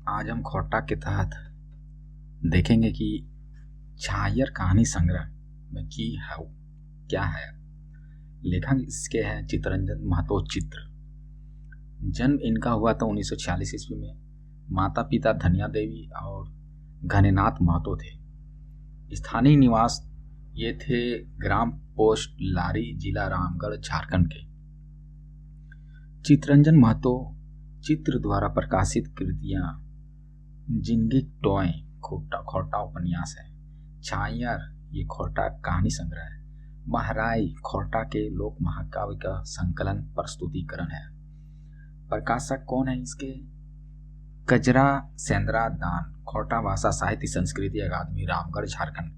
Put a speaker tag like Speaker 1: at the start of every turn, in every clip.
Speaker 1: आज हम खोटा के तहत देखेंगे कि छायर कहानी संग्रह में की है क्या है। लेखक इसके हैं चितरंजन महतो। चित्र जन्म इनका हुआ था 1946 ईस्वी में। माता पिता धनिया देवी और घनेनाथ महतो थे। स्थानीय निवास ये थे ग्राम पोस्ट लारी, जिला रामगढ़, झारखंड के। चितरंजन महतो चित्र द्वारा प्रकाशित कृतियां जिंगिक टॉय खोटा उपन्यास है। छायर ये खोटा कहानी संग्रह है। महराई खोटा के लोक महाकाव्य का संकलन प्रस्तुतिकरण है। प्रकाशक कौन है इसके? कजरा सेंद्रा दान, खोटा भाषा साहित्य संस्कृति अकादमी, रामगढ़, झारखंड।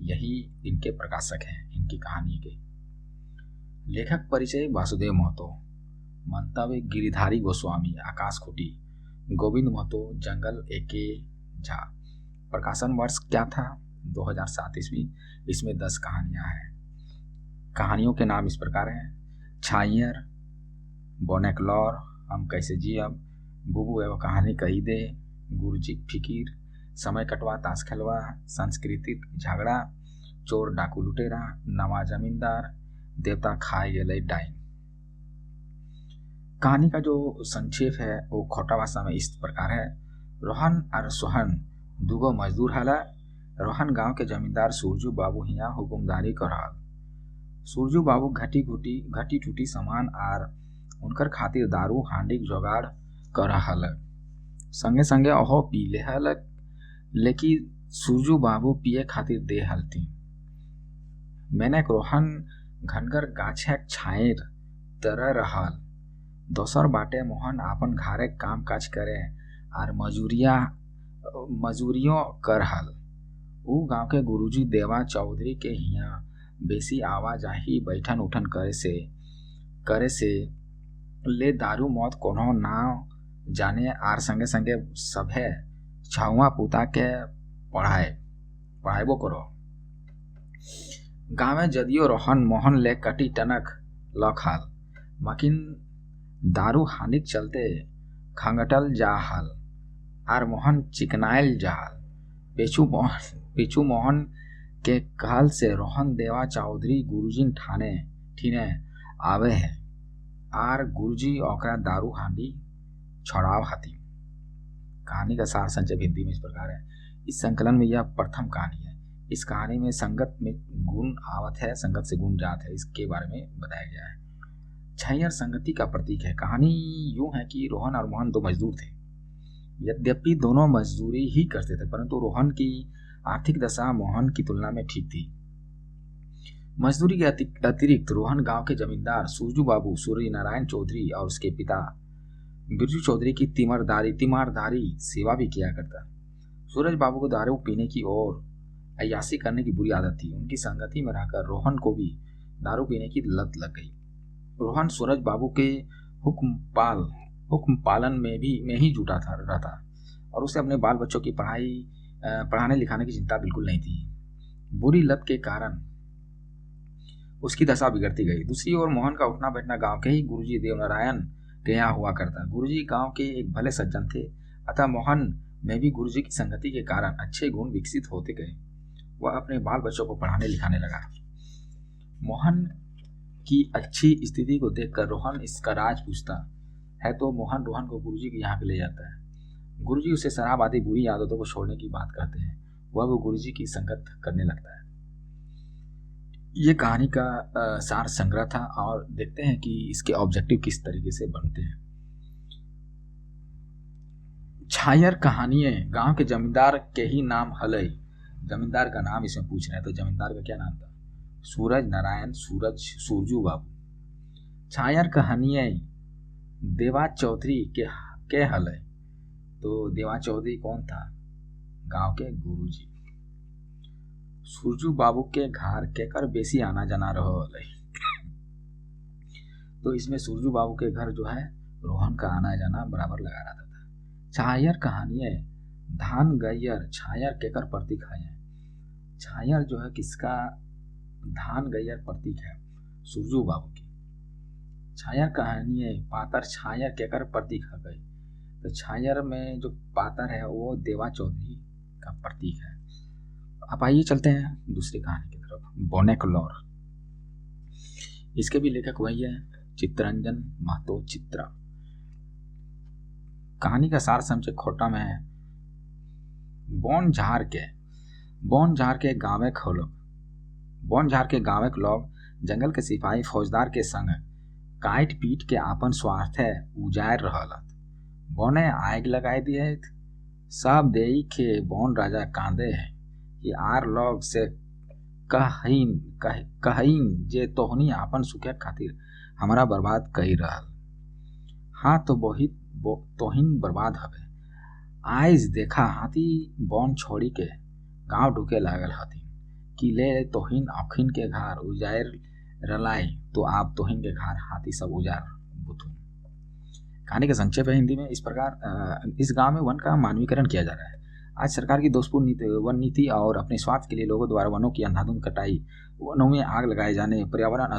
Speaker 1: यही इनके प्रकाशक हैं इनकी कहानी के। लेखक परिचय वासुदेव महतो। मंतव्य गिरिधारी गोस्वामी, आकाश खुटी, गोविंद महतो, जंगल एके झा। प्रकाशन वर्ष क्या था? 2007 ईस्वी। इसमें 10 कहानियां हैं। कहानियों के नाम इस प्रकार हैं: छायर, बोनेकलौर, हम कैसे जियब, बुबू एवं कहानी कही दे, गुरुजी फिकीर, समय कटवा ताश खेलवा, सांस्कृतिक झगड़ा, चोर डाकू लुटेरा, नवा जमींदार, देवता खाए गेले डाइन। कहानी का जो संक्षेप है वो खोटा भाषा में इस प्रकार है। रोहन और सोहन दुगो मजदूर हला। रोहन गांव के जमींदार सूरजू बाबू हिया हुकुमदारी करल। सूरजू बाबू घटी टूटी सामान और उनकर खातिर दारू हांडी जोगाड़ कर हल। संगे संगे ओहो पी ले हल, लेकिन सूरजू बाबू पिए खातिर दे हलती। मैंने रोहन घनगर गाछक छाएर तरह रहल। दोसर बाटे मोहन आपन घरे काम काज करे और मजूरियों कर हल। ऊ गांव के गुरुजी देवा चौधरी के हिया बेसी आवाजाही बैठन उठन करे से ले दारू मौत कोनो ना जाने आर संगे संगे सभे छावा पुता के पढ़ाइबो करो। गाँव में जदियो रोहन मोहन ले कटी टनक लखाल, मकिन दारू हानिक चलते खंगटल जा हल आर मोहन चिकनाइल जाल। पीछू मोहन के कहल से रोहन देवा चौधरी गुरुजी ठीने आवे है आर गुरुजी ओकरा दारू हांडी छोड़ाव हती। कहानी का सार संक्षेप हिंदी में इस प्रकार है। इस संकलन में यह प्रथम कहानी है। इस कहानी में संगत में गुण आवत है, संगत से गुण जात है, इसके बारे में बताया गया है। छायर संगति का प्रतीक है। कहानी यूं है कि रोहन और मोहन दो मजदूर थे। यद्यपि दोनों मजदूरी ही करते थे, परंतु रोहन की आर्थिक दशा मोहन की तुलना में ठीक थी। मजदूरी के अतिरिक्त रोहन गांव के जमींदार सूरजू बाबू सूर्य नारायण चौधरी और उसके पिता बिरजू चौधरी की तीमारदारी सेवा भी किया करता। सूरज बाबू को दारू पीने की और अय्यासी करने की बुरी आदत थी। उनकी संगति में रहकर रोहन को भी दारू पीने की लत लग गई। रोहन सूरज बाबू के हुक्म पालन में ही जुटा रहता और उसे अपने बाल बच्चों की पढ़ाने लिखाने की चिंता बिल्कुल नहीं थी। बुरी लत के कारण उसकी दशा बिगड़ती गई। दूसरी ओर मोहन का उठना बैठना गांव के ही गुरुजी देवनारायण के यहाँ हुआ करता। गुरुजी गांव के एक भले सज्जन थे, अतः मोहन में भी गुरुजी की संगति के कारण अच्छे गुण विकसित होते गए। वह अपने बाल बच्चों को पढ़ाने लिखाने लगा। मोहन की अच्छी स्थिति को देखकर रोहन इसका राज पूछता है तो मोहन रोहन को गुरुजी के यहाँ पे ले जाता है। गुरुजी उसे शराब आदि बुरी आदतों को छोड़ने की बात करते हैं। वह वो गुरुजी की संगत करने लगता है। ये कहानी का सार संग्रह था और देखते हैं कि इसके ऑब्जेक्टिव किस तरीके से बनते हैं। छायर कहानी गांव के जमींदार के ही नाम हलई। जमींदार का नाम इसमें पूछ रहे हैं, तो जमींदार का क्या नाम था? सूरज नारायण सूरजू बाबू। छायर कहानी देवा चौधरी के हलई। तो देवा चौधरी कौन था? गांव के गुरुजी। सूरजू बाबू के घर केकर बेसी आना जाना रहो। तो इसमें सूरजू बाबू के घर जो है रोहन का आना जाना बराबर लगा रहता था। छायर कहानी धान गैयर छायर केकर प्रतीक है। छायर जो है किसका? धान गैयर प्रतीक है सूरजू बाबू की। छायर कहानी पातर छायर केकर प्रतीक है गई। तो छायर में जो पातर है वो देवा चौधरी का प्रतीक है। अब आइए चलते हैं दूसरी कहानी की तरफ, बोनेकलौर। इसके भी लेखक वही है, चित्तरंजन महतो चित्रा। कहानी का सार समझे खोटा में है। बौन झार के गाँव के लोग जंगल के सिपाही फौजदार के संग काट पीट के आपन स्वार्थ उजायर रहलत। बौने आग लगाई दिए, सब देई के बौन राजा कांदे है कि आर लोग से कहीन जे तोहनी आपन सुखे खातिर हमारा बर्बाद कई रहल। हाँ तो तोहिन बर्बाद हवे। आइज देखा हाथी बौन छोड़ी के गांव ढुके लागल हथिन कि ले तोहिन अखिन के घर उजायर रलाई, तो आप तोहिन के घर हाथी सब उजार बुथुन। कहानी का संक्षेप है हिंदी में इस प्रकार। इस गांव में वन का मानवीकरण किया जा रहा है। आज सरकार की दोषपूर्ण वन नीति और अपने स्वार्थ के लिए लोगों द्वारा वनों की अंधाधुंध कटाई, वनों में आग लगाए जाने, पर्यावरण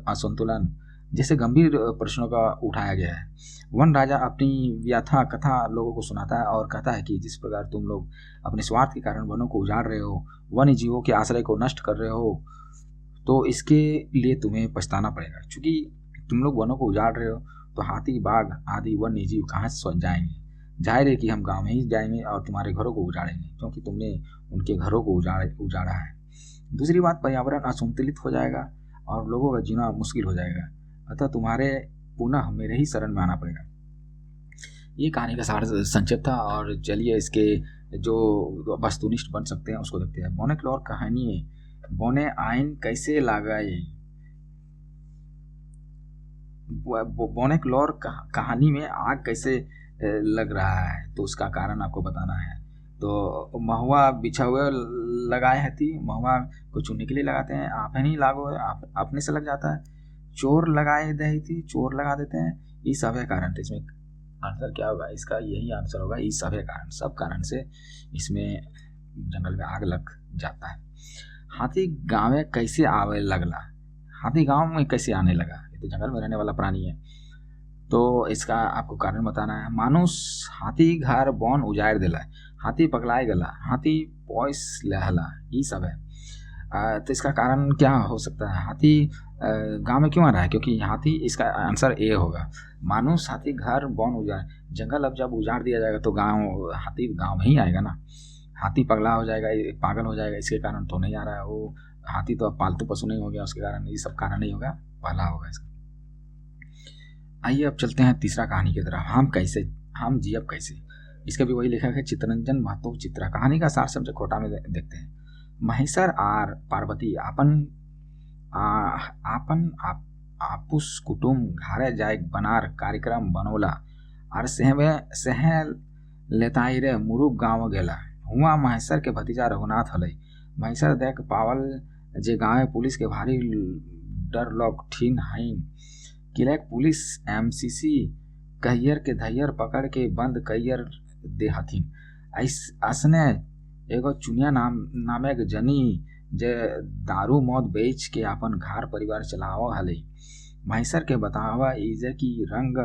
Speaker 1: असंतुलन जैसे गंभीर प्रश्नों का उठाया गया है। वन राजा अपनी व्यथा कथा लोगों को सुनाता है और कहता है कि जिस प्रकार तुम लोग अपने स्वार्थ के कारण वनों को उजाड़ रहे हो, वन्य जीवों के आश्रय को नष्ट कर रहे हो, तो इसके लिए तुम्हें पछताना पड़ेगा। क्योंकि तुम लोग वनों को उजाड़ रहे हो तो हाथी बाघ आदि वन्य जीव कहाँ से जाएंगे। जाहिर है कि हम गांव में ही जाएंगे और तुम्हारे घरों को उजाड़ेंगे, क्योंकि तुमने उनके घरों को उजाड़ा है। दूसरी बात, पर्यावरण असंतुलित हो जाएगा और लोगों का जीना मुश्किल हो जाएगा, अतः तुम्हारे पुनः मेरे ही शरण में आना पड़ेगा। ये कहानी का सार संक्षेप था। और चलिए इसके जो वस्तुनिष्ठ बन सकते हैं उसको देखते हैं। बोनेकलौर कहानी, बोने आइन कैसे लगाए। बोनेकलौर कहानी में आग कैसे लग रहा है तो उसका कारण आपको बताना है। तो महुआ बिछा हुए लगाए थी, महुआ को चुनने के लिए लगाते हैं, आप नहीं लागो, आप अपने से लग जाता है। चोर लगाए दे थी, चोर लगा देते हैं, ये सब है कारण। तो इसमें आंसर क्या होगा, इसका यही आंसर होगा, ये सब है कारण। सब कारण से इसमें जंगल में आग लग जाता है। हाथी गाँव में कैसे आवे लगला, हाथी गांव में कैसे आने लगा, ये तो जंगल में रहने वाला प्राणी है, तो इसका आपको कारण बताना है। मानुष हाथी घर बौन उजाड़ दिला, हाथी पगलाए गला, हाथी पॉइस लहला, ये सब है। तो इसका कारण क्या हो सकता है, हाथी गांव में क्यों आ रहा है, क्योंकि हाथी, इसका आंसर ए होगा। मानुष हाथी घर बौन उजाड़, जंगल अब जब उजाड़ दिया जाएगा तो हाथी गाँव में ही आएगा ना। हाथी पगला हो जाएगा, पागल हो जाएगा, इसके कारण तो नहीं आ रहा है। वो हाथी तो अब पालतू पशु नहीं हो गया, उसके कारण ये सब कारण नहीं होगा, पहला होगा इसका। आइए अब चलते हैं तीसरा कहानी की तरफ, हम जियब कैसे। इसका भी वही लेखक है, चित्तरंजन महतो चित्रा। कहानी का सार समझे खोटा में देखते हैं। महेश्वर आर पार्वती आपुस कुटुम घारे जाए बनार कार्यक्रम बनोला और सह लेताई रे मुरुक गाँव गेला। हुआ महेश्वर के भतीजा रघुनाथ हलई। महेश्वर देख पावल जे गाँव पुलिस के भारी डर लोग ठीन हाइन, किलेक पुलिस एमसीसी कहियर के धैयर पकड़ के बंद कहियर दे हथिन। असने एगो चुनिया नामे के जनी जे दारू मौत बेच के अपन घर परिवार चलाव हले। महेश्वर के बतावा इजे की रंग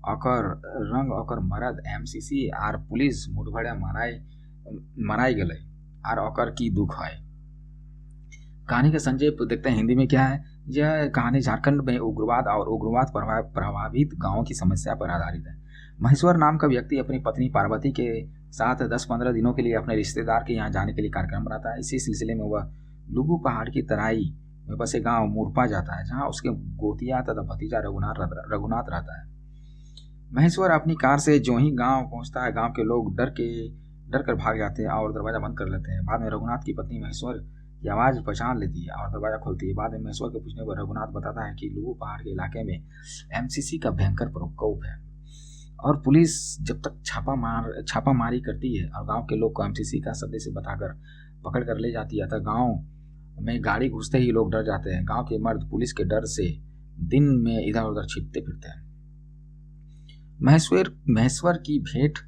Speaker 1: ओकर मरद एमसीसी आर पुलिस मुठभेड़ मराई गए और ओकर की दुख है। कहानी का संक्षेप देखते हैं हिंदी में क्या है। यह कहानी झारखंड में उग्रवाद और उग्रवाद प्रभावित गांवों की समस्या पर आधारित है। महेश्वर नाम का व्यक्ति अपनी पत्नी पार्वती के साथ 10-15 दिनों के लिए अपने रिश्तेदार के यहाँ जाने के लिए कार्यक्रम बनाता है। इसी सिलसिले में वह लुगू पहाड़ की तराई में बसे गांव मुरपा जाता है, जहां उसके गोतिया तथा भतीजा रघुनाथ रहता है। महेश्वर अपनी कार से जो ही गांव पहुंचता है, गांव के लोग डर कर भाग जाते हैं और दरवाजा बंद कर लेते हैं। बाद में रघुनाथ की पत्नी महेश्वर की आवाज़ पहचान लेती है और दरवाजा खोलती है। बाद में महेश्वर के पूछने पर रघुनाथ बताता है कि लुगू पहाड़ के इलाके में एमसीसी का भयंकर प्रकोप है और पुलिस जब तक छापामारी करती है और गांव के लोग को एमसीसी का सदस्य बताकर पकड़ कर ले जाती है, तो गांव में गाड़ी घुसते ही लोग डर जाते हैं। गांव के मर्द पुलिस के डर से दिन में इधर उधर छिपते फिरते हैं। महेश्वर की भेंट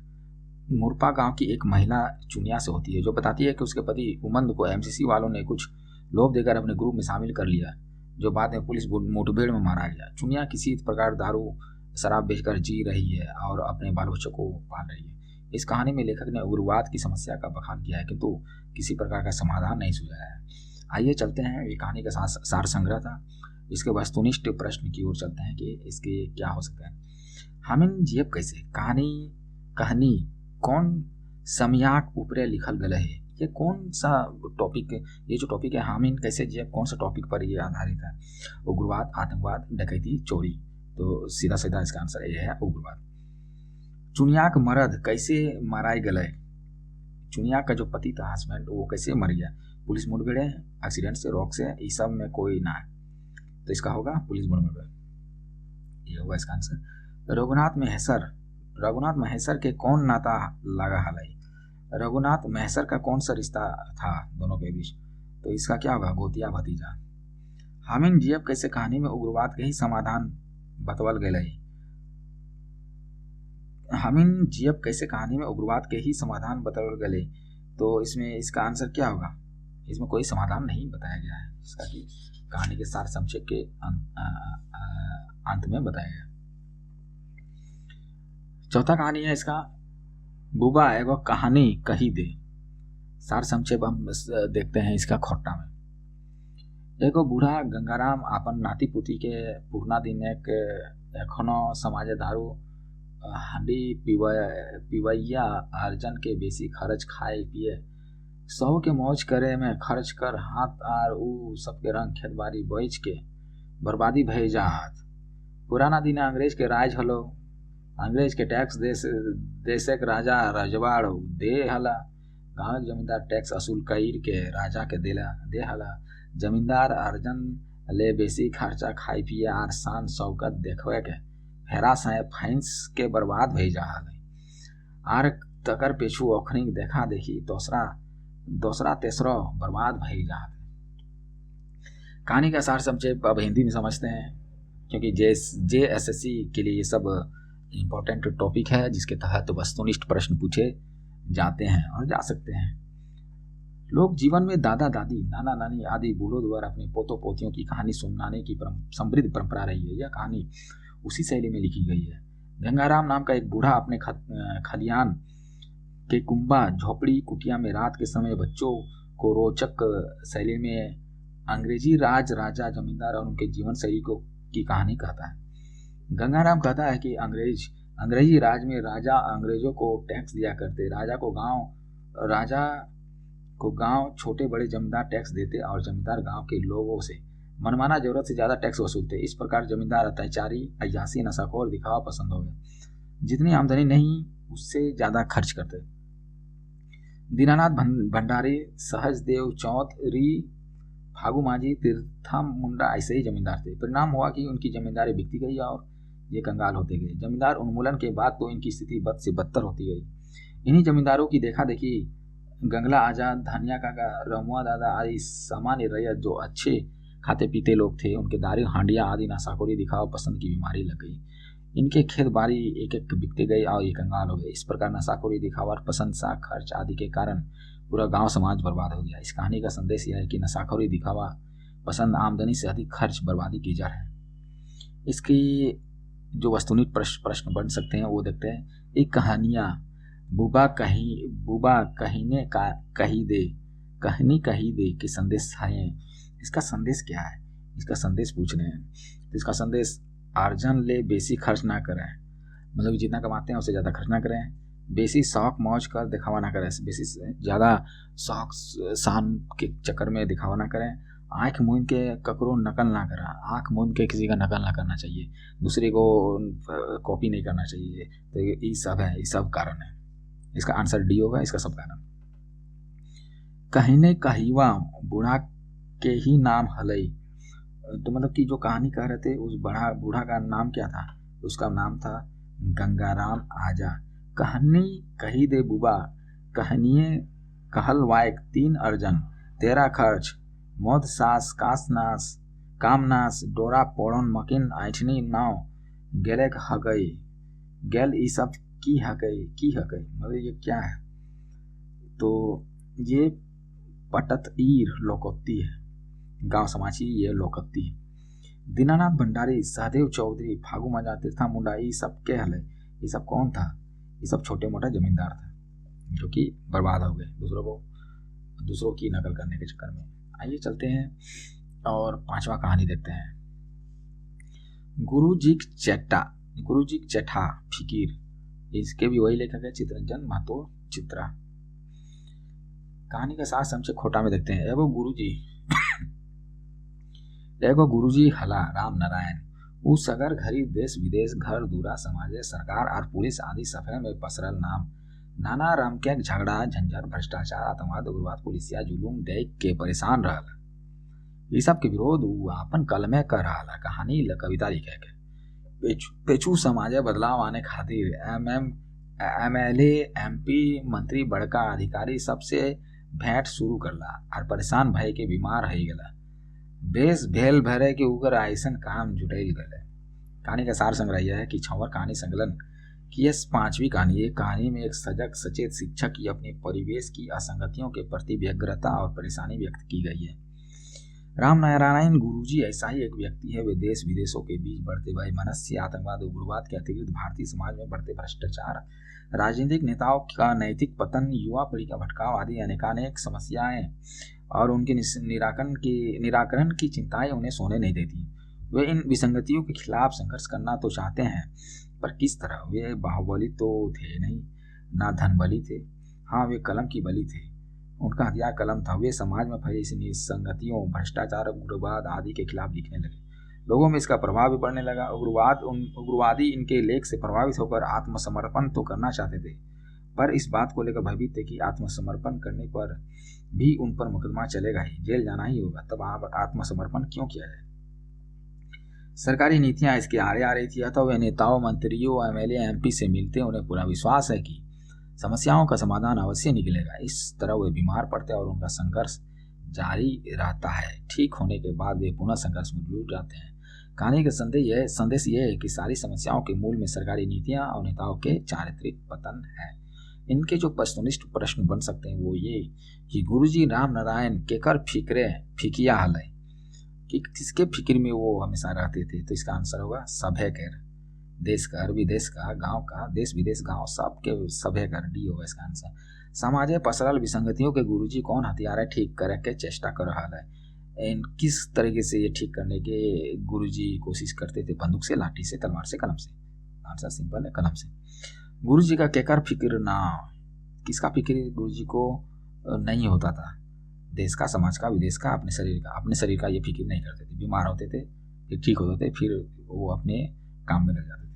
Speaker 1: मुरपा गांव की एक महिला चुनिया से होती है, जो बताती है कि उसके पति उमंद को एमसीसी वालों ने कुछ लोभ देकर अपने ग्रुप में शामिल कर लिया, जो बाद में पुलिस मुठभेड़ में मारा गया। चुनिया किसी प्रकार दारू शराब बेचकर जी रही है और अपने बाल बच्चों को पाल रही है। इस कहानी में लेखक ने उग्रवाद की समस्या का बखान किया है, किंतु किसी प्रकार का समाधान नहीं सुझाया है। आइए चलते हैं, ये कहानी का सार संग्रह था। इसके वस्तुनिष्ठ प्रश्न की ओर चलते हैं कि इसके क्या हो सकता है। हामिन जियब कैसे कहानी कौन समयाक ऊपरे लिखल गए है। ये कौन सा टॉपिक, ये जो टॉपिक है हामिन कैसे जियब, कौन सा टॉपिक पर ये आधारित है? उग्रवाद, आतंकवाद, डकैती, चोरी। तो सीधा सीधा इसका आंसर ये है उग्रवाद। चुनियाक मर्द कैसे माराए गए। चुनियाक का जो पति था, हस्बैंड, वो कैसे मर गया? पुलिस मुठभेड़, एक्सीडेंट से, रॉक से, इस सब में कोई ना है, तो इसका होगा पुलिस मुठभेड़, ये होगा इसका आंसर। रघुनाथ महेसर के कौन नाता लगा हलाई। रघुनाथ महेसर का कौन सा रिश्ता था दोनों के बीच, तो इसका क्या होगा? गोतिया भतीजा। हामिन जियब कैसे कहानी में उग्रवाद के ही समाधान बतवल गए। हामिन जियब कैसे कहानी में उग्रवाद के ही समाधान बतवल गए, तो इसमें इसका आंसर क्या होगा? इसमें कोई समाधान नहीं बताया गया है, इसका कि कहानी के सार संक्षेप के अंत में बताया गया। चौथा कहानी है इसका, बुबा एगो कहानी कही दे। सार संक्षेप हम देखते हैं इसका खोट्टा में। एगो बूढ़ा गंगाराम अपन नाती पुती के पुरना दिन एखनो समाजे दारू हांडी पिवैया अर्जन के बेसी खर्च खाए पिए सौ के मौज करे में खर्च कर हाथ आर ऊ सबके रंग खेत बाड़ी बेच के बर्बादी भय जात। पुराना दिन अंग्रेज के राज हलो, अंग्रेज के टैक्स देशक राजा रजवाड़ दे हला, गांव जमींदार टैक्स असूल कईर के राजा के दे हला। जमींदार अर्जन ले बेसी खर्चा खाई पिए आर शान शौकत देखवे के हेरा साहे फाइंस के बर्बाद भई जा हले। आर तकर पेछू ओखनी देखा देखी दूसरा तेसरो बर्बाद भई जा हले। कहानी का सार संक्षेप अब हिंदी में समझते हैं, क्योंकि JSSC के लिए ये सब इम्पोर्टेंट टॉपिक है जिसके तहत वस्तुनिष्ठ प्रश्न पूछे जाते हैं और जा सकते हैं। लोग जीवन में दादा दादी, नाना नानी आदि बूढ़ों द्वारा अपने पोतों पोतियों की कहानी सुनाने की समृद्ध परंपरा रही है। यह कहानी उसी शैली में लिखी गई है। गंगाराम नाम का एक बूढ़ा अपने खलियान के कुंबा झोपड़ी कुटिया में रात के समय बच्चों को रोचक शैली में अंग्रेजी राजा जमींदार और उनके जीवन शैली की कहानी कहता है। गंगाराम कहता है कि अंग्रेजी राज में राजा अंग्रेजों को टैक्स दिया करते, राजा को गांव छोटे बड़े जमींदार टैक्स देते और जमींदार गांव के लोगों से मनमाना जरूरत से ज्यादा टैक्स वसूलते। इस प्रकार जमींदार अत्याचारी, अय्यासी, नशाखोर, दिखावा पसंद हो गए। जितनी आमदनी नहीं उससे ज्यादा खर्च करते। दीनानाथ भंडारी, सहजदेव चौधरी, फागू माझी, तीर्था मुंडा ऐसे ही जमींदार थे। परिणाम हुआ कि उनकी जमींदारी बिकती गई और ये कंगाल होते गए। जमींदार उन्मूलन के बाद तो इनकी स्थिति बद से बदतर होती गई। इन्हीं जमींदारों की देखा देखी गंगला आजाद, धानिया काका, रमुआ दादा आदि सामान्य रैयत जो अच्छे खाते पीते लोग थे, उनके दारू हांडिया आदि नशाखोरी, दिखावा पसंद की बीमारी लग गई। इनके खेत बाड़ी एक एक बिकते गए और ये कंगाल हो गए। इस प्रकार नशाखोरी, दिखावा पसंद, साख खर्च आदि के कारण पूरा गांव समाज बर्बाद हो गया। इस कहानी का संदेश यह है कि नशाखोरी, दिखावा पसंद आमदनी से अधिक खर्च बर्बादी की जड़ है। इसकी जो वस्तुनिष्ठ प्रश्न बन सकते हैं वो देखते हैं। एक कहानियाँ बुबा कहीने का कही दे कि संदेश है। इसका संदेश क्या है? इसका संदेश पूछ रहे हैं। तो इसका संदेश अर्जन ले बेसी खर्च ना करें, मतलब कि जितना कमाते हैं उससे ज़्यादा खर्च ना करें। बेसी शौक मौज कर दिखावा ना करें, बेसी ज़्यादा शौक शान के चक्कर में दिखावा ना करें। आँख मूंद के ककरो नकल ना करें, आँख मूंद के किसी का नकल ना करना चाहिए, दूसरे को कॉपी नहीं करना चाहिए। तो ये सब है, ये सब कारण है। इसका आंसर डी होगा, इसका सब कारण। कहीने कहीवा बूढ़ा के ही नाम हलई, तो मतलब कि जो कहानी कह रहे थे उस बूढ़ा का नाम क्या था? उसका नाम था गंगाराम आजा। कहानी कही दे बुबा, कहानिये कहल वायक 3 अर्जन, 13 खर्च, मौत सास कासनास कामनास, डोरा पोड़न मकिन ऐठनी नाव, गेले हगई गेल, ई सब की हकई मतलब ये क्या है? तो ये पटत ईर लोकोक्ति है, गांव समाजी ये लोकोक्ति है। दीनानाथ भंडारी, सहदेव चौधरी, फागू मांझा, तीर्था मुंडा, ये सब के हल है। ये सब कौन था? ये सब छोटे मोटे जमींदार थे जो कि बर्बाद हो गए दूसरों की नकल करने के चक्कर में। आइए चलते हैं और पांचवा कहानी देखते हैं। गुरुजी चेठा फिकीर, इसके भी वही लेखक है चितरंजन महतो चित्रा। कहानी का सार समझे खोटा में देखते हैं। एगो गुरुजी हला राम नारायण, उ सगर घरी देश विदेश घर दूरा समाजे सरकार और पुलिस आदि सफे में पसरल नाम नाना राम के झगड़ा झंझट भ्रष्टाचार आतंकवाद उग्रवाद पुलिसिया जुलूम देख के परेशान रहल। ये सब के विरोध उ अपन कल में कर रहा कहानी कविता लिखे के पेचू समाजे बदलाव आने खातिर MLA MP मंत्री बड़का अधिकारी सबसे भेंट शुरू करला और परेशान भय के बीमार रह गला। बेस भेल भरे के उगर ऐसन काम जुटैल गए। कहानी का सार संग्रह यह है कि छवर कहानी संकलन की यह पांचवी कहानी है। कहानी में एक सजग सचेत शिक्षक की अपने परिवेश की असंगतियों के प्रति व्यग्रता और परेशानी व्यक्त की गई है। राम नारायण गुरुजी ऐसा ही एक व्यक्ति है। वे देश विदेशों के बीच बढ़ते वैमनस्य आतंकवाद उग्रवाद के अतिरिक्त भारतीय समाज में बढ़ते भ्रष्टाचार राजनीतिक नेताओं का नैतिक पतन युवा पीढ़ी का भटकाव आदि अनेकानेक समस्याएं और उनके निराकरण की चिंताएं उन्हें सोने नहीं देती। वे इन विसंगतियों के खिलाफ संघर्ष करना तो चाहते हैं पर किस तरह? वे बाहुबली तो थे नहीं, ना धन बली थे। हाँ, वे कलम की बली थे। उनका हथियार कलम था। वे समाज में फैली इस निसंगतियों भ्रष्टाचार उग्रवाद आदि के खिलाफ लिखने लगे। लोगों में इसका प्रभाव भी पड़ने लगा। उग्रवादी इनके लेख से प्रभावित होकर आत्मसमर्पण तो करना चाहते थे पर इस बात को लेकर भयभीत थे कि आत्मसमर्पण करने पर भी उन पर मुकदमा चलेगा ही, जेल जाना ही होगा। तब आत्मसमर्पण क्यों किया जाए? सरकारी नीतियां इसके आड़े आ रही थी। अतः वे नेताओं मंत्रियों MLA MP से मिलते। उन्हें पूरा विश्वास है कि समस्याओं का समाधान अवश्य निकलेगा। इस तरह वे बीमार पड़ते और उनका संघर्ष जारी रहता है। ठीक होने के बाद वे पुनः संघर्ष में जुट जाते हैं। कहानी का संदेश यह है कि सारी समस्याओं के मूल में सरकारी नीतियां और नेताओं के चारित्रिक पतन है। इनके जो वस्तुनिष्ठ प्रश्न बन सकते हैं वो ये कि गुरुजी राम नारायण केकर फिकिया हल है, कि किसके फिक्र में वो हमेशा रहते थे? तो इसका आंसर होगा सभे कर, देश का, विदेश का, गांव का, देश विदेश गांव सबके सभे कर, डी होगा इसका आंसर। समाजे पसरल विसंगतियों के गुरुजी कौन हथियार है ठीक करे के चेष्टा कर रहा है। किस तरीके से ये ठीक करने के गुरुजी कोशिश करते थे? बंदूक से, लाठी से, तलवार से, कलम से? आंसर सिंपल है, कलम से। गुरुजी का केकर फिक्र ना, किसका फिक्र गुरुजी को नहीं होता था? देश का, समाज का, विदेश का, अपने शरीर का ये फिक्र नहीं करते थे। बीमार होते थे, फिर ठीक होते थे, फिर वो अपने काम में लग जाते थे।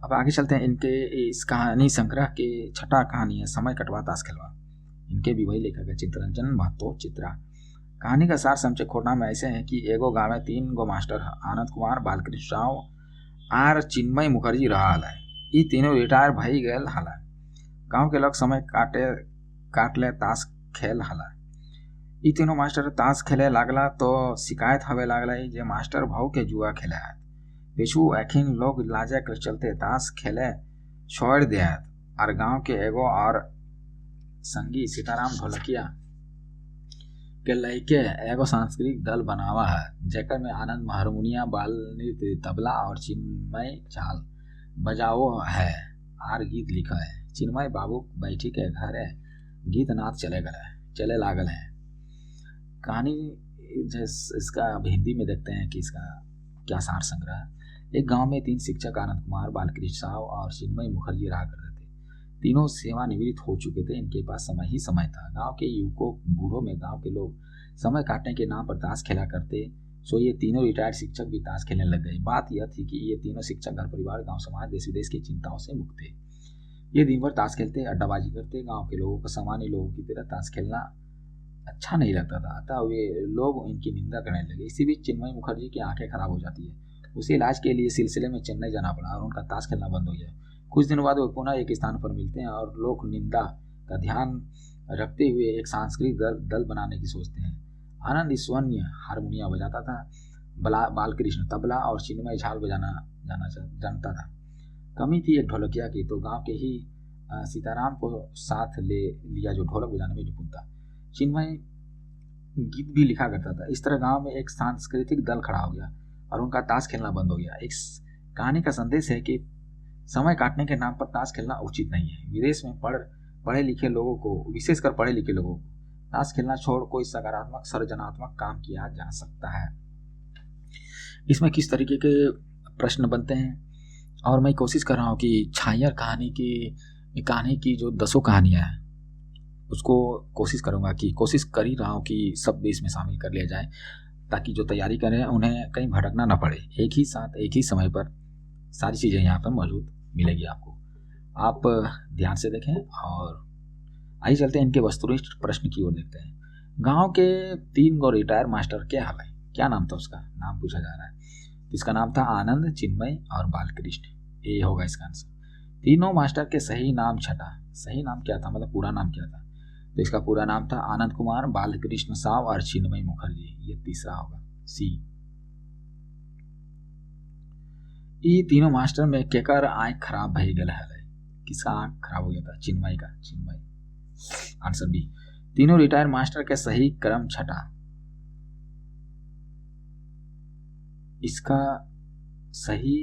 Speaker 1: अब आगे चलते हैं। इनके इस कहानी संग्रह के छठा कहानी है समय कटवा ताश खेलवा। इनके भी वही लेखक है चितरंजन महतो चित्रा। कहानी का सार समझे खोटना में ऐसे है कि एगो गाँव में 3 गो मास्टर आनंद कुमार, बालकृष्ण राव और चिन्मय मुखर्जी रहा है। ये तीनों रिटायर भई गए हला। गांव के लोग समय काट ले ताश खेल हला। ये तीनों मास्टर ताश खेले लागला तो शिकायत हवे लागला जे मास्टर भाव के जुआ खेले है। पिछू एखिन लोग लाजे कर चलते ताश खेले छोड़ दिया और गांव के एगो और संगी सीताराम ढोलकिया के लइके एगो सांस्कृतिक दल बनावा है जेकर में आनंद हारमोनिया, बाल नृत्य, तबला और चिन्मय झाल बजाओ है और गीत लिखा है। चिन्मय बाबू बैठी के घर है, गीत नाच चले लागल है। कहानी इसका हिंदी में देखते हैं कि इसका क्या सार संग्रह है। एक गांव में 3 शिक्षक आनंद कुमार, बालकृष्ण राव और चिन्मय मुखर्जी रहा करते थे। तीनों सेवानिवृत्त हो चुके थे। इनके पास समय ही समय था। गांव के युवकों बूढ़ों में गांव के लोग समय काटने के नाम पर ताश खेला करते, सो ये तीनों रिटायर्ड शिक्षक भी ताश खेलने लग गए। बात यह थी कि ये तीनों शिक्षक घर परिवार, गांव समाज, देश विदेश की चिंताओं से मुक्त थे। ये दिन भर ताश खेलते, अड्डाबाजी करते। गांव के लोगों को सामान्य लोगों की तरह ताश खेलना अच्छा नहीं लगता था, अतः वे लोग इनकी निंदा करने लगे। इसी बीच चिन्मय मुखर्जी की आंखें खराब हो जाती है। उसे इलाज के लिए सिलसिले में चेन्नई जाना पड़ा और उनका ताश खेलना बंद हो गया। कुछ दिनों बाद वे पुनः एक स्थान पर मिलते हैं और लोक निंदा का ध्यान रखते हुए एक सांस्कृतिक दल बनाने की सोचते हैं। आनंद ईश्वन्य हारमोनिया बजाता था, बालकृष्ण तबला और चिन्मय झाल बजाना जानता था। कमी थी एक ढोलकिया की, तो गांव के ही सीताराम को साथ ले लिया जो ढोलक बजाने में निपुण था। चिन्मय गीत भी लिखा करता था। इस तरह गांव में एक सांस्कृतिक दल खड़ा हो गया और उनका ताश खेलना बंद हो गया। इस कहानी का संदेश है कि समय काटने के नाम पर ताश खेलना उचित नहीं है। विदेश में पढ़े लिखे लोगों को, विशेषकर पढ़े लिखे लोगों को, ताश खेलना छोड़ कोई सकारात्मक सृजनात्मक काम किया जा सकता है। इसमें किस तरीके के प्रश्न बनते हैं, और मैं कोशिश कर रहा हूँ कि छायर कहानी की जो 10 कहानियाँ हैं उसको कोशिश कर ही रहा हूँ कि सब भी इसमें शामिल कर लिया जाए, ताकि जो तैयारी करें उन्हें कहीं भटकना ना पड़े। एक ही साथ एक ही समय पर सारी चीज़ें यहाँ पर मौजूद मिलेगी आपको। आप ध्यान से देखें और आइए चलते हैं इनके वस्तुनिष्ठ प्रश्न की ओर देखते हैं। गांव के 3 गो रिटायर मास्टर क्या हाल है, क्या नाम था उसका, नाम पूछा जा रहा है। इसका नाम था आनंद, चिन्मय और बालकृष्ण। ये होगा इसका आंसर। तीनों मास्टर के सही नाम छठा, सही नाम क्या था, मतलब पूरा नाम क्या था, तो इसका पूरा नाम था आनंद कुमार, बालकृष्ण साव और चिन्मय मुखर्जी। ये तीसरा होगा, सी। ये तीनों मास्टर में केकर आंख खराब भई गल है, किसका आंख खराब हो गया था, चिन्मय का, चिन्मय। Answer B. तीनों रिटायर मास्टर के सही क्रम छठा, इसका सही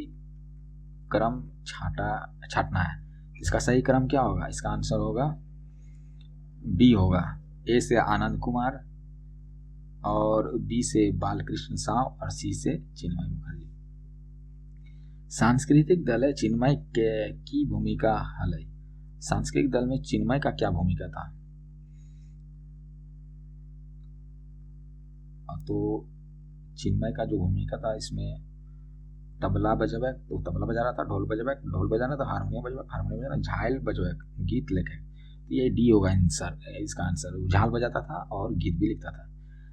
Speaker 1: क्रम छाटना है। इसका सही क्रम क्या होगा, इसका आंसर होगा बी होगा। ए से आनंद कुमार और बी से बालकृष्ण साव और सी से चिन्मय मुखर्जी। सांस्कृतिक दल है चिन्मय के की भूमिका हल है। सांस्कृतिक दल में चिन्मय का क्या भूमिका था, तो चिन्मय का जो भूमिका था इसमें तबला बजवे, तो तबला बजा रहा था, ढोल बजवे, ढोल बजाना, तो हारमोनियम बजवे, हारमोनियम बजाना, झाल बजवे, गीत लिखे। तो ये डी होगा आंसर, इसका आंसर। झाल बजाता था और गीत भी लिखता था।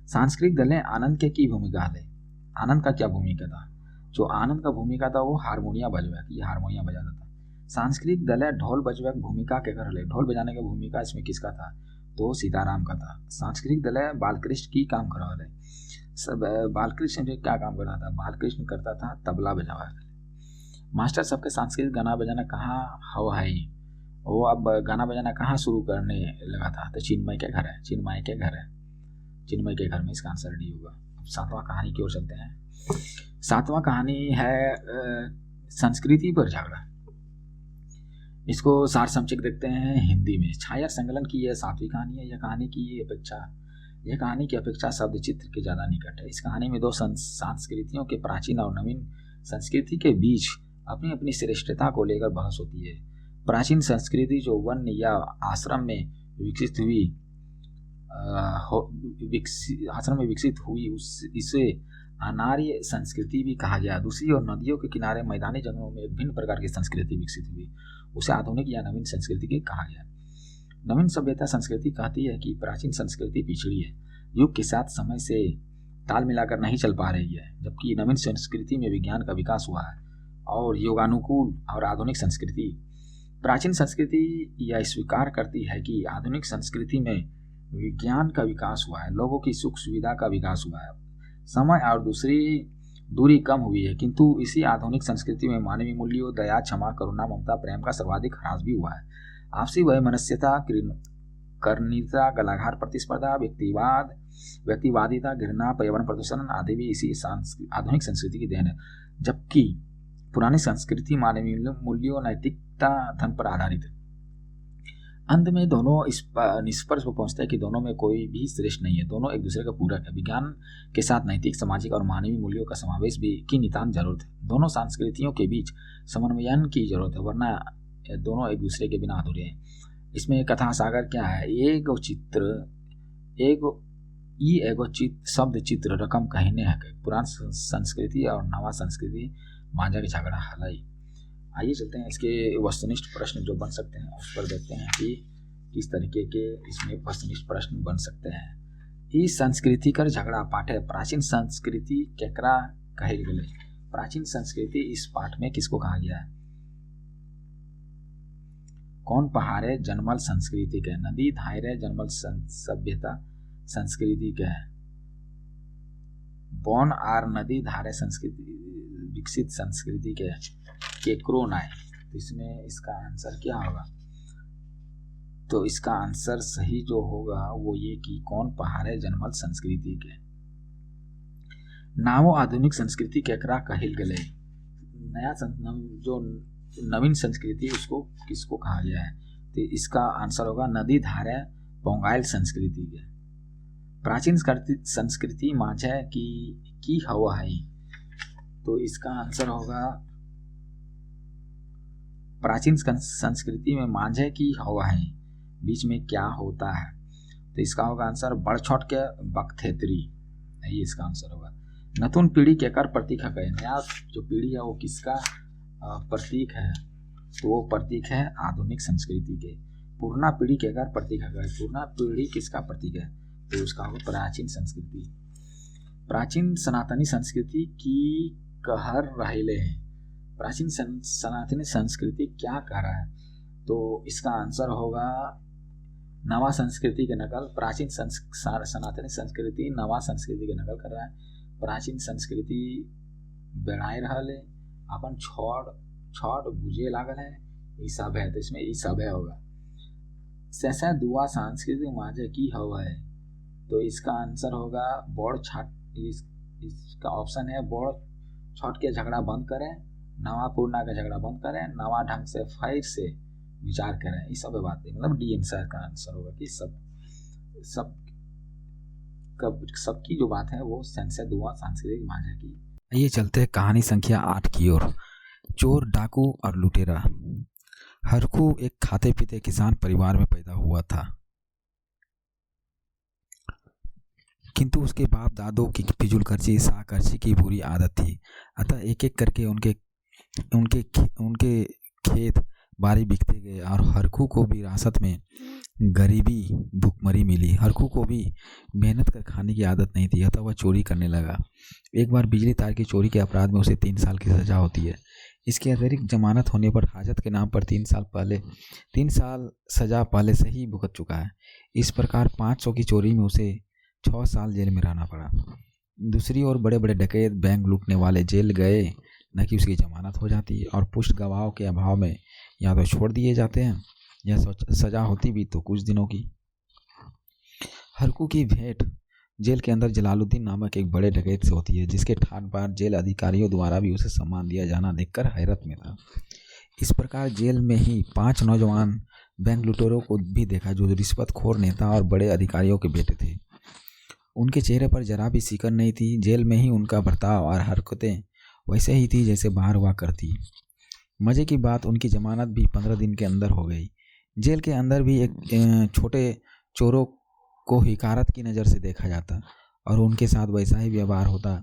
Speaker 1: सांस्कृतिक दल ने आनंद के की भूमिका है, आनंद का क्या भूमिका था, जो आनंद का भूमिका था वो हारमोनियम बजवे, ये हारमोनियम बजाता था। सांस्कृतिक दल है ढोल बजवे भूमिका के घर ले, ढोल बजाने की भूमिका इसमें किसका था, तो सीताराम का था। सांस्कृतिक दल है बालकृष्ण की काम करा है, सब बालकृष्ण जो क्या काम करता था, बालकृष्ण करता था तबला बजावा। मास्टर सबके सांस्कृतिक गाना बजाना कहाँ हवा है, वो अब गाना बजाना कहाँ शुरू करने लगा था, तो चिन्मय के घर है, चिन्मय के घर है, चिन्मय के घर में। इसका आंसर डी होगा। अब 7वां कहानी की ओर चलते हैं। 7वां कहानी है संस्कृति पर झगड़ा। इसको सार संक्षिप्त देखते हैं हिंदी में। छाया संकलन की यह 7वीं कहानी है। यह कहानी की अपेक्षा शब्द चित्र के ज्यादा निकट है। इस कहानी में 2 संस्कृतियों के प्राचीन और नवीन संस्कृति के बीच अपनी अपनी श्रेष्ठता को लेकर बहस होती है। प्राचीन संस्कृति जो वन या आश्रम में विकसित हुई इसे अनार्य संस्कृति भी कहा गया। दूसरी ओर नदियों के किनारे मैदानी जंगलों में एक भिन्न प्रकार की संस्कृति विकसित हुई, उसे आधुनिक या नवीन संस्कृति के कहा गया। नवीन सभ्यता संस्कृति कहती है कि प्राचीन संस्कृति पिछड़ी है, युग के साथ समय से ताल मिलाकर नहीं चल पा रही है, जबकि नवीन संस्कृति में विज्ञान का विकास हुआ है और योगानुकूल और आधुनिक संस्कृति। प्राचीन संस्कृति यह स्वीकार करती है कि आधुनिक संस्कृति में विज्ञान का विकास हुआ है, लोगों की सुख सुविधा का विकास हुआ है, समय और दूरी कम हुई है, किंतु इसी आधुनिक संस्कृति में मानवीय मूल्यों, दया, क्षमा, करुणा, ममता, प्रेम का सर्वाधिक ह्रास भी हुआ है। आपसी वैमनस्यता, कर्णीयता, गलाघात, प्रतिस्पर्धा, व्यक्तिवादिता, घृणा, पर्यावरण प्रदूषण आदि भी इसी आधुनिक संस्कृति की देन है, जबकि पुरानी संस्कृति मानवीय मूल्यों, नैतिकता, धन पर आधारित है। अंत में दोनों इस निष्कर्ष पर पहुंचते हैं कि दोनों में कोई भी श्रेष्ठ नहीं है, दोनों एक दूसरे का पूरक है। विज्ञान के साथ नैतिक, सामाजिक और मानवीय मूल्यों का समावेश भी की नितांत जरूरत है। दोनों संस्कृतियों के बीच समन्वयन की जरूरत है, वरना दोनों एक दूसरे के बिना अधूरे हैं। इसमें कथा सागर क्या है, एगो शब्द चित्र रकम कहने है। पुरान संस्कृति और नवा संस्कृति मांझा के झगड़ा हलाई। आइए चलते हैं इसके वस्तुनिष्ठ प्रश्न जो बन सकते हैं उस पर देखते हैं कि किस तरीके के इसमें वस्तुनिष्ठ प्रश्न बन सकते हैं। इस संस्कृति कर झगड़ा पाठ है। प्राचीन संस्कृति केकरा कहे गए, प्राचीन संस्कृति इस पाठ में किसको कहा गया है। कौन पहाड़े जन्मल संस्कृति के, नदी धायरे जन्मल सभ्यता संस्कृति के, बौन आर नदी धारे संस्कृति विकसित संस्कृति के क्रोन आए। तो इसमें इसका आंसर क्या होगा, तो इसका आंसर सही जो होगा वो ये कि कौन पहाड़े जन्मल संस्कृति के नामो आधुनिक संस्कृति केकरा कहिल गले। नया जो नवीन संस्कृति उसको किसको कहा गया है, तो इसका आंसर होगा नदी धारे पोंगाइल संस्कृति के। प्राचीन संस्कृति माझे की हवा है, तो इसका आंसर होगा प्राचीन संस्कृति में माझे की हवा है, बीच में क्या होता है, तो इसका होगा आंसर बड़छोट के बकथेतरी, यही इसका आंसर होगा। नतून पीढ़ी केकर प्रतीक है, नया जो पीढ़ी है वो किसका प्रतीक है, तो वो प्रतीक है आधुनिक संस्कृति के। पुराना पीढ़ी केकर प्रतीक है, पुराना पीढ़ी किसका प्रतीक है, तो उसका होगा प्राचीन संस्कृति। प्राचीन सनातनी संस्कृति की कहर रहले हैं, प्राचीन सनातनी संस्कृति क्या कह रहा है, तो इसका आंसर होगा नवा संस्कृति के नकल। प्राचीन सनातनी संस्कृति नवा संस्कृति के नकल कर रहा है। प्राचीन संस्कृति बेड़ाए रहले अपन छोड़ बुझे लागल है, ई सब है, तो इसमें ई सब है होगा। सैसा दुआ सांस्कृतिक माझे की हवा है, तो इसका आंसर होगा बोड़ छाट, इसका ऑप्शन है बोड़ छठ के झगड़ा बंद करें, नवा पुरना का झगड़ा बंद करें, नवा ढंग से फिर से विचार करें, ये सब बातें, मतलब डी आंसर का आंसर होगा कि सबकी जो बात है वो सेंसे दुआ सांस्कृतिक माझे की। ये चलते कहानी संख्या 8 की ओर। चोर, डाकू और लुटेरा। हरकू एक खाते पीते किसान परिवार में पैदा हुआ था, किंतु उसके बाप दादों की फिजूल खर्ची साखर्ची की बुरी आदत थी। अतः एक एक करके उनके खेत बारी बिकते गए और हरकू को भी विरासत में गरीबी भूखमरी मिली। हरकू को भी मेहनत कर खाने की आदत नहीं थी, अतः वह चोरी करने लगा। एक बार बिजली तार की चोरी के अपराध में उसे 3 साल की सजा होती है। इसके अतिरिक्त जमानत होने पर हाजत के नाम पर 3 साल सजा पहले से ही भुगत चुका है। इस प्रकार 500 की चोरी में उसे 6 साल जेल में रहना पड़ा। दूसरी ओर बड़े बड़े डकैत बैंक लूटने वाले जेल गए न कि उसकी जमानत हो जाती, और पुष्ट गवाहों के अभाव में या तो छोड़ दिए जाते हैं या सजा होती भी तो कुछ दिनों की। हरकू की भेंट जेल के अंदर जलालुद्दीन नामक एक बड़े डकैत से होती है, जिसके ठाट बाट जेल अधिकारियों द्वारा भी उसे सम्मान दिया जाना देखकर हैरत में था। इस प्रकार जेल में ही 5 नौजवान बैंक लुटेरों को भी देखा जो रिश्वतखोर नेता और बड़े अधिकारियों के बेटे थे। उनके चेहरे पर जरा भी सिकन नहीं थी। जेल में ही उनका बर्ताव और हरकतें वैसे ही थी जैसे बाहर हुआ करती। मज़े की बात, उनकी जमानत भी 15 दिन के अंदर हो गई। जेल के अंदर भी एक छोटे चोरों को हिकारत की नज़र से देखा जाता और उनके साथ वैसा ही व्यवहार होता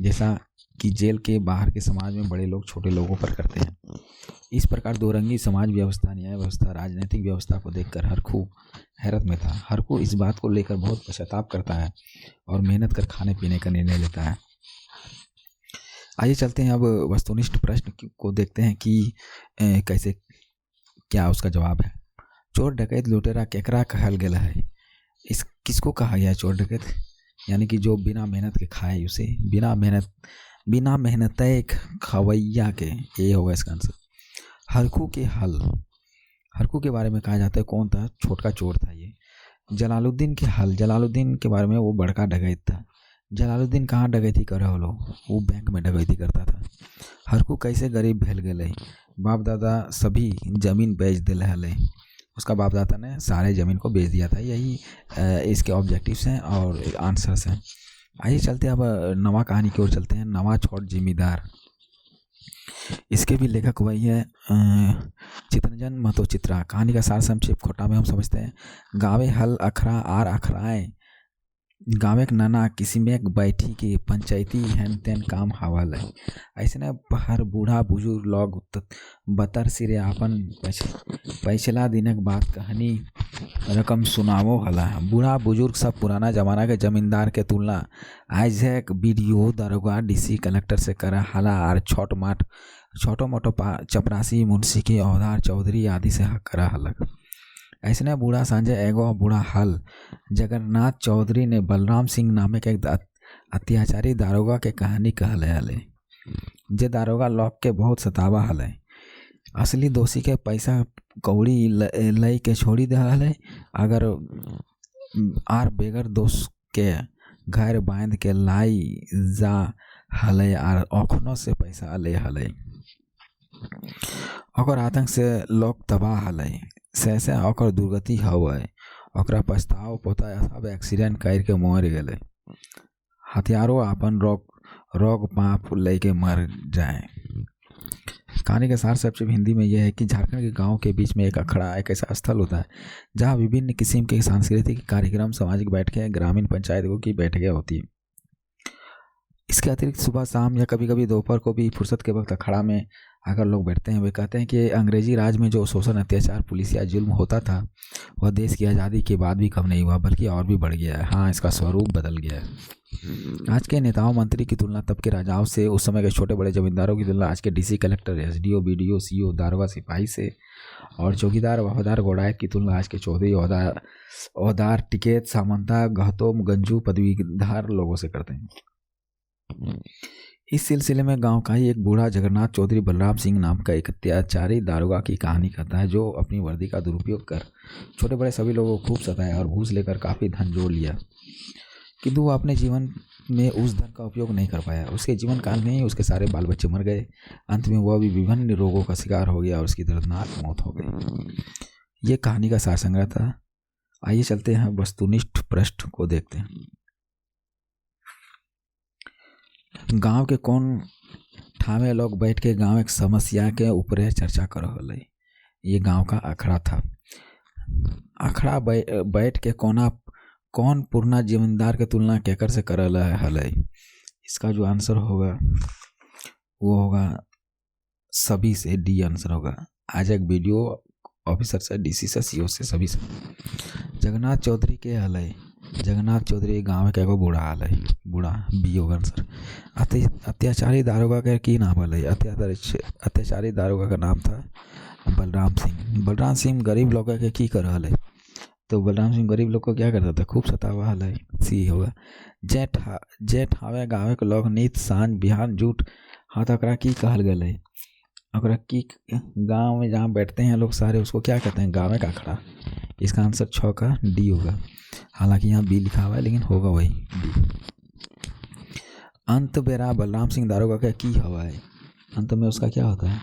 Speaker 1: जैसा कि जेल के बाहर के समाज में बड़े लोग छोटे लोगों पर करते हैं। इस प्रकार दोरंगी समाज व्यवस्था, न्याय व्यवस्था, राजनीतिक व्यवस्था को देखकर हरकू हैरत में था। हरकू इस बात को लेकर बहुत पश्चाताप करता है और मेहनत कर खाने पीने का निर्णय लेता है। आइए चलते हैं अब वस्तुनिष्ठ प्रश्न को देखते हैं कि कैसे क्या उसका जवाब है। चोर डकैत लुटेरा केकरा कहल गेला है। इस किसको कहा गया चोर डकैत, यानी कि जो बिना मेहनत के खाए, उसे बिना मेहनत खवैया के, ये होगा इसका आंसर। हरकू के हल, हरकू के बारे में कहा जाता है कौन था, छोटका चोर था ये। जलालुद्दीन के हल, जलालुद्दीन के बारे में वो बड़का डकैत था। जलालुद्दीन कहाँ डकैती करे होलो, वो बैंक में डकैती करता था। हरकू कैसे गरीब भेल गए, बाप दादा सभी जमीन बेच दिल हले, उसका बाप दादा ने सारे ज़मीन को बेच दिया था। यही इसके ऑब्जेक्टिव्स हैं और आंसर्स हैं। आइए चलते हैं अब नवा कहानी की ओर चलते हैं। नवा छोट जिम्मेदार, इसके भी लेखक वही है चितरंजन महतो चित्रा। कहानी का सार संक्षेप खोटा में हम समझते हैं। गावे हल अखरा आर अखराए, गाँव एक नाना किसी में एक बैठी के पंचायती हैन तेन काम हवल है। ऐसे न हर बूढ़ा बुजुर्ग लोग बतर सिरे आपन पैछला दिनक बात कहानी रकम सुनावो हला। बूढ़ा बुजुर्ग सब पुराना जमाना के जमींदार के तुलना आज एक बीडीओ, दरोगा, डीसी, कलेक्टर से करा हला और छोटो मोटो चपरासी, मुंशी के औधार, चौधरी आदि से करा हलक। ऐसने बूढ़ा सांझे एगो बूढ़ा हल जगन्नाथ चौधरी ने बलराम सिंह नामक एक अत्याचारी दारोगा के कहानी कहले हले, जे दारोगा लोग के बहुत सतावा हले।
Speaker 2: असली दोषी के पैसा कौड़ी लई के छोड़ी दे हले, अगर आर बेगर दोष के घर बांध के लाई जा हले आर अखनों से पैसा ले हले। ओकर आतंक से लोग तबाह हले, से ओकर दुर्गति हवे, ओकरा पछताव पोता सब एक्सीडेंट करके मर गए। हथियारों अपन रोग पाप लेके मर जाए। कहानी का सार संक्षेप हिंदी में यह है कि झारखंड के गांव के बीच में एक अखाड़ा एक ऐसा स्थल होता है जहां विभिन्न किस्म के सांस्कृतिक कार्यक्रम, सामाजिक बैठकें, ग्रामीण पंचायतों की बैठकें होती है। इसके अतिरिक्त सुबह शाम या कभी कभी दोपहर को भी फुर्सत के वक्त अखाड़ा में आकर लोग बैठते हैं। वे कहते हैं कि अंग्रेजी राज में जो शोषण, अत्याचार, पुलिस या जुल्म होता था वह देश की आज़ादी के बाद भी कम नहीं हुआ, बल्कि और भी बढ़ गया है। हाँ, इसका स्वरूप बदल गया है। आज के नेताओं, मंत्री की तुलना तब के राजाओं से, उस समय के छोटे बड़े जमींदारों की तुलना आज के DC, collector, SDO, BDO, CO, दारोगा, सिपाही से, और चौकीदार, वफादार, गौड़ायत की तुलना आज के चौधरी, ओहदार, टिकैत, सामंता, गहतो, गंजू, पदवीधार लोगों से करते हैं। इस सिलसिले में गांव का ही एक बूढ़ा जगन्नाथ चौधरी बलराम सिंह नाम का एक अत्याचारी दारोगा की कहानी कहता है, जो अपनी वर्दी का दुरुपयोग कर छोटे बड़े सभी लोगों को खूब सताया और घूस लेकर काफ़ी धन जोड़ लिया, किंतु वो अपने जीवन में उस धन का उपयोग नहीं कर पाया। उसके जीवन काल में ही उसके सारे बाल बच्चे मर गए। अंत में वह भी विभिन्न रोगों का शिकार हो गया और उसकी दर्दनाक मौत हो गई। ये कहानी का सार संग्रह था। आइए चलते हैं वस्तुनिष्ठ पृष्ठ को देखते हैं। गांव के कौन ठामे लोग बैठ के गांव एक समस्या के ऊपर चर्चा कर रहे। ये गांव का अखड़ा था। अखड़ा बैठ के कौन पुराना जमींदार के तुलना केकर से कर हल। इसका जो आंसर होगा वो होगा सभी से, डी आंसर होगा। आज एक वीडियो ऑफिसर से, डीसी से, सीओ से, सभी से। जगन्नाथ चौधरी के हल। जगन्नाथ चौधरी गाँव के एगो बूढ़ा हल, बूढ़ा बी होगा आंसर। अत्याचारी दारोगा के की नाम हल। अत्याचारी दारोगा का नाम था बलराम सिंह। बलराम सिंह गरीब लोग के की कर हल। तो बलराम सिंह गरीब लोग को क्या करता था, खूब सतावा हल। सी होगा। जेठ हावे गाँव के लोग नित सांझ बिहान जूट हाथ अकरा की कहल गए। अकरा की गाँव में जहाँ बैठते हैं लोग सारे, उसको क्या कहते हैं, गाँव का अखड़ा। इसका आंसर 6 का डी होगा। हालांकि यहाँ बी लिखा हुआ है लेकिन होगा वही डी। अंत बेरा बलराम सिंह दारोगा का की हवा है। अंत में उसका क्या होता है,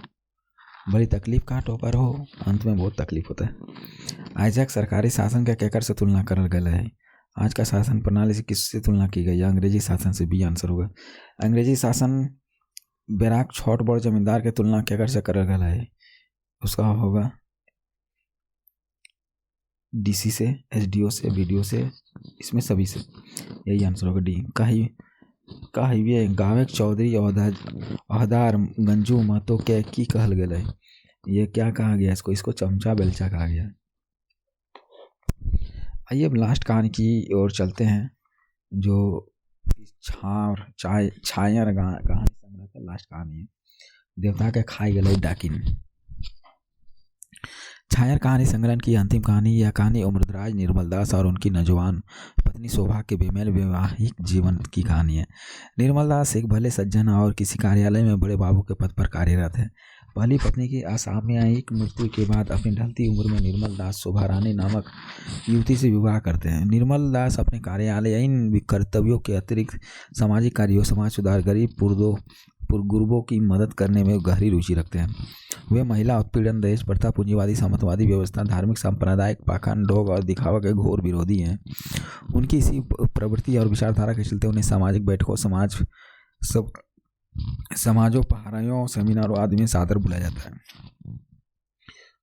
Speaker 2: बड़ी तकलीफ का टोकर हो, अंत में बहुत तकलीफ होता है। आइजैक सरकारी शासन का केकर से तुलना करल गया है। आज का शासन प्रणाली से किससे तुलना की गई है, अंग्रेजी शासन से, बी आंसर होगा। अंग्रेजी शासन बैराक छोट बड़ जमींदार के तुलना केकर से करल गया है, उसका होगा डीसी से, एसडीओ से, बीडीओ से, इसमें सभी से, यही आंसर होगा डी। कहिए गाँव चौधरी ओहदार गंजू महतो के की कहल गया है। ये क्या कहा गया इसको चमचा बेलचा कहा गया। आइए अब लास्ट कहानी की ओर चलते हैं, जो छायर कहानी संग्रह का लास्ट कहानी है। देवता के खाई गए डाकिन। छायर कहानी संग्रह की अंतिम कहानी। यह कहानी उम्रदराज निर्मल दास और उनकी नौजवान पत्नी शोभा के बेमेल वैवाहिक जीवन की कहानी है। निर्मल दास एक भले सज्जन और किसी कार्यालय में बड़े बाबू के पद पर कार्यरत है। पहली पत्नी की असामयिक मृत्यु के बाद अपनी ढलती उम्र में निर्मल दास शोभा रानी नामक युवती से विवाह करते हैं। निर्मल दास अपने कार्यालयीन कर्तव्यों के अतिरिक्त सामाजिक कार्यों, समाज सुधार, गरीब गुरबों की मदद करने में गहरी रुचि रखते हैं। वे महिला उत्पीड़न, दहेज प्रथा, पूंजीवादी सामंतवादी व्यवस्था, धार्मिक सांप्रदायिक पाखंड, ढोंग और दिखावा के घोर विरोधी हैं। उनकी इसी प्रवृत्ति और विचारधारा के चलते उन्हें सामाजिक बैठकों, समाजोपहारों, सेमिनारों आदि में सादर बुलाया जाता है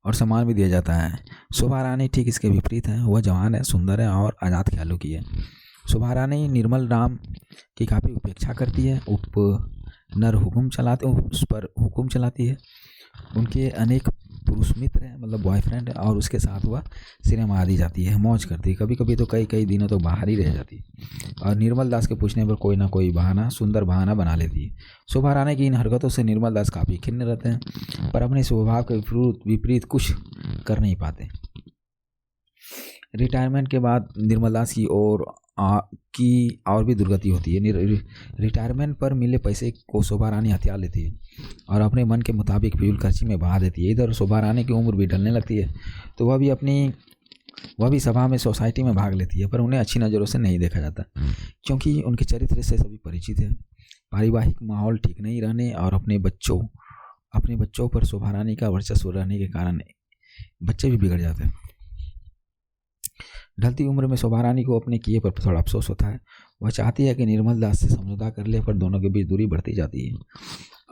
Speaker 2: और सम्मान भी दिया जाता है। शोभा रानी ठीक इसके विपरीत है। वह जवान है, सुंदर है और आज़ाद ख्यालों की है। शोभा रानी निर्मल राम की काफ़ी उपेक्षा करती है, उस पर हुक्म चलाती है। उनके अनेक पुरुष मित्र हैं, मतलब बॉयफ्रेंड है, और उसके साथ वह सिनेमा आदि जाती है, मौज करती है। कभी कभी तो कई दिनों तो बाहर ही रह जाती है और निर्मल दास के पूछने पर कोई ना कोई बहाना, सुंदर बहाना बना लेती है। शोभा रानी की इन हरकतों से निर्मल दास काफ़ी खिन्न रहते हैं, पर अपने स्वभाव के विपरीत कुछ कर नहीं पाते। रिटायरमेंट के बाद निर्मल दास की और की और भी दुर्गति होती है। रिटायरमेंट पर मिले पैसे को शोभा रानी हथिया लेती है और अपने मन के मुताबिक फिजूल खर्ची में बहा देती है। इधर शोभा रानी की उम्र भी ढलने लगती है तो वह भी सभा में सोसाइटी में भाग लेती है, पर उन्हें अच्छी नज़रों से नहीं देखा जाता क्योंकि उनके चरित्र से सभी परिचित है। पारिवारिक माहौल ठीक नहीं रहने और अपने बच्चों पर शोभा रानी का वर्चस्व रहने के कारण बच्चे भी बिगड़ जाते हैं। ढलती उम्र में शोभा रानी को अपने किए पर थोड़ा अफसोस होता है। वह चाहती है कि निर्मल दास से समझौता कर ले, पर दोनों के बीच दूरी बढ़ती जाती है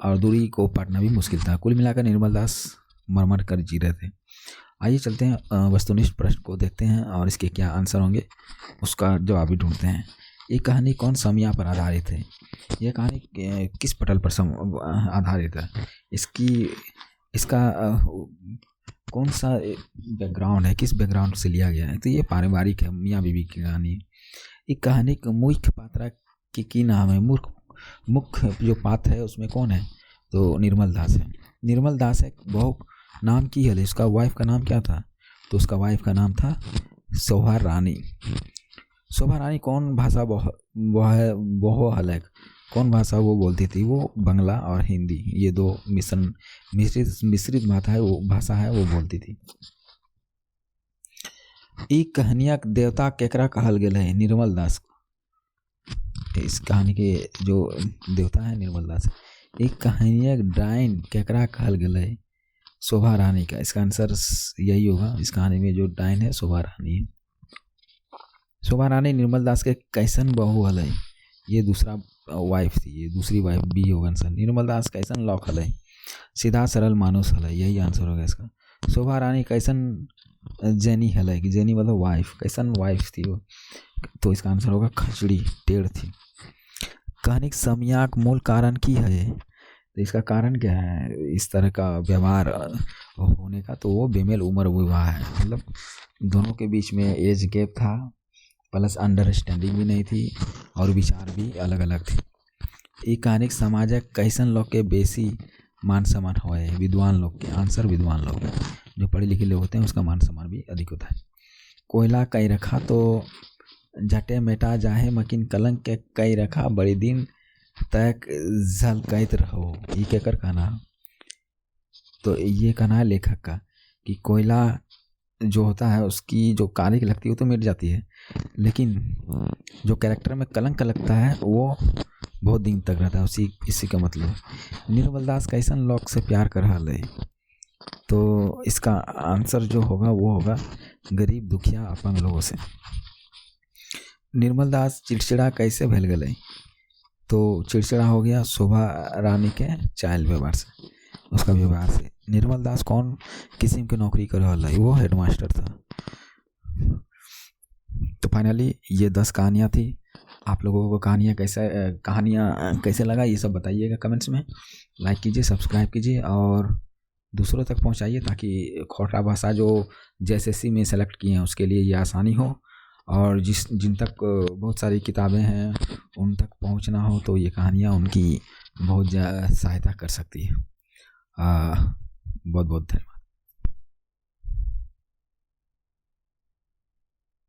Speaker 2: और दूरी को पाटना भी मुश्किल था। कुल मिलाकर निर्मल दास मर कर जी रहे थे। आइए चलते हैं वस्तुनिष्ठ प्रश्न को देखते हैं और इसके क्या आंसर होंगे उसका जवाब भी ढूंढते हैं। ये कहानी कौन समय पर आधारित है? यह कहानी किस पटल पर आधारित है? इसका कौन सा बैकग्राउंड है, किस बैकग्राउंड से लिया गया है? तो ये पारिवारिक है, मियाँ बीवी की कहानी। एक कहानी का मुख्य पात्र की नाम है, मुख्य जो पात्र है उसमें कौन है? तो निर्मल दास है। निर्मल दास एक बहु नाम की है। इसका वाइफ का नाम क्या था? तो उसका वाइफ का नाम था शोभा रानी। शोभा रानी कौन भाषा बहु हलक कौन भाषा वो बोलती थी? वो बंगला और हिंदी, ये दो मिश्रित भाषा है वो बोलती थी। एक कहानिया देवता केकरा कहल गेल है? निर्मल दास को। इस कहानी के जो देवता है निर्मल दास। एक कहानिया डायन केकरा कहल गेल है? शोभा रानी का। इसका आंसर यही होगा। इस कहानी में जो डायन है शोभा रानी है। शोभा रानी निर्मल दास के कैसन बहू हल है? ये दूसरा वाइफ थी, ये दूसरी वाइफ भी होगा आंसर। निर्मल दास कैसन लौक हल है? सीधा सरल मानुस हल है, यही आंसर होगा इसका। शोभा रानी कैसन जेनी हल है? कि जेनी मतलब वाइफ, कैसन वाइफ थी वो? तो इसका आंसर होगा खचड़ी, टेढ़ थी। कहानी समयाक मूल कारण की है? तो इसका कारण क्या है इस तरह का व्यवहार होने का? तो वो बेमेल उम्र विवाह है, मतलब दोनों के बीच में एज गैप था, प्लस अंडरस्टैंडिंग भी नहीं थी और विचार भी अलग अलग थे। ये कहानी समाजक कैसन लोग के बेसी मान सम्मान हुआ है? विद्वान लोग के। आंसर विद्वान लोग, जो पढ़े लिखे लोग होते हैं उसका मान सम्मान भी अधिक होता है। कोयला कई रखा तो झटे मेटा जाहे, मकिन कलंक के कई रखा बड़ी दिन तक झलकैत रहो। ये क्या कर कहना? तो ये कहना है लेखक का कि कोयला जो होता है उसकी जो कालिक लगती है वो तो मिट जाती है, लेकिन जो कैरेक्टर में कलंक लगता है वो बहुत दिन तक रहता है। इसी का मतलब निर्मल दास कैसन लोग से प्यार कर रहा है? तो इसका आंसर जो होगा वो होगा गरीब दुखिया अपंग लोगों से। निर्मल दास चिड़चिड़ा कैसे भेल गए? तो चिड़चिड़ा हो गया शोभा रानी के चाइल्ड व्यवहार से, उसका व्यवहार से। निर्मल दास कौन किस्म की नौकरी कर रहा है? वो हेडमास्टर था। तो फाइनली ये 10 कहानियाँ थी। आप लोगों को कहानियाँ कैसे लगा ये सब बताइएगा कमेंट्स में। लाइक कीजिए, सब्सक्राइब कीजिए और दूसरों तक पहुंचाइए ताकि खोटा भाषा जो JSSC में सेलेक्ट किए हैं उसके लिए ये आसानी हो, और जिन तक बहुत सारी किताबें हैं उन तक पहुंचना हो तो ये कहानियाँ उनकी बहुत सहायता कर सकती है। बहुत बहुत धन्यवाद।